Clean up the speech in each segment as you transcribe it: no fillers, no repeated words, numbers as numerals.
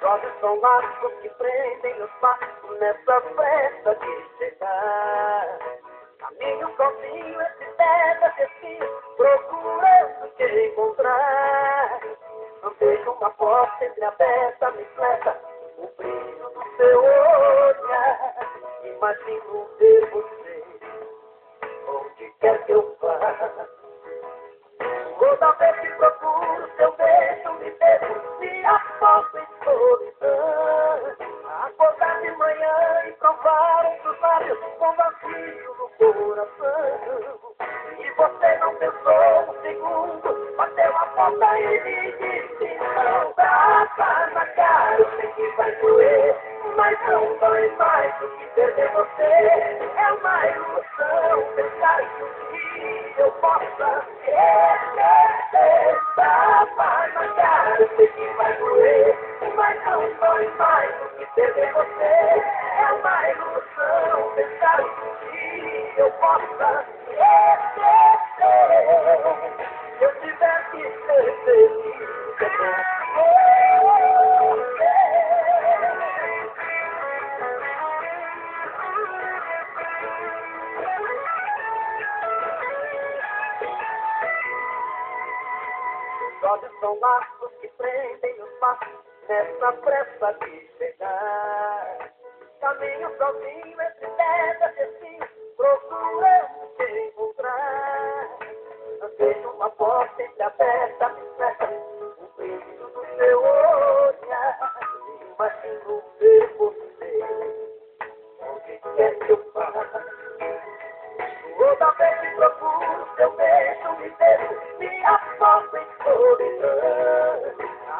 olhos são laços que prendem os passos nessa festa de chegar. Caminho sozinho entre pedras e espinhos, procurando te encontrar. Não vejo uma porta entreaberta, me flecha o brilho do seu olhar. Imagino ver você onde quer que eu vá. Toda vez que procuro seu beijo, me devo, me afogo em solidão. Acordar de manhã e provar um dos lábios com vazio no coração. E você não pensou um segundo, bateu a porta e me disse: não dá pra na cara, eu sei que vai doer, mas não dói mais do que perder você. É uma ilusão pensar que um dia eu possa esquecer. Tapa na cara, eu sei que vai doer, mas não dói mais do que perder você. É uma ilusão pensar que um dia eu possa esquecer. Se eu tiver que ser feliz, os olhos são laços que prendem os passos nessa pressa de chegar. Caminho sozinho entre pedras e espinhos, procurando te encontrar. Não vejo uma porta entreaberta, me fecha o brilho do seu olhar. Imagino ver você onde quer que eu vá. Toda vez que procuro seu beijo, me devo, me afogo em solidão.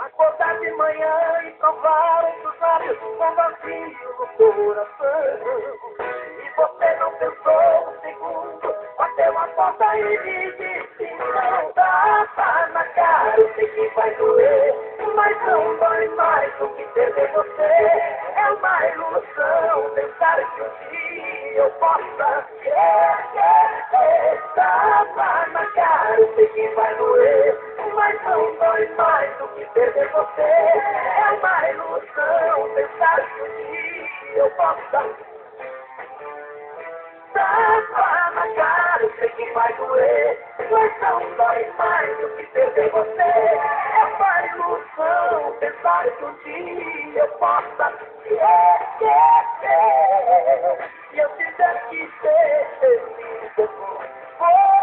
Acordar de manhã e provar um dos lábios com vazio no coração. E você não pensou um segundo, bateu a porta e me disse: não dá pra na cara, eu sei que vai doer, mas não dói mais do que perder você. É uma ilusão pensar que um dia eu possa esquecer. Tapa na cara, eu sei que vai doer, mas não dói mais do que perder você. É uma ilusão pensar que um dia eu possa. Tapa na cara, eu sei que vai doer, mas não dói mais do que perder você. É uma ilusão pensar que um dia eu possa esquecer. Se eu tiver que ser feliz, eu vou.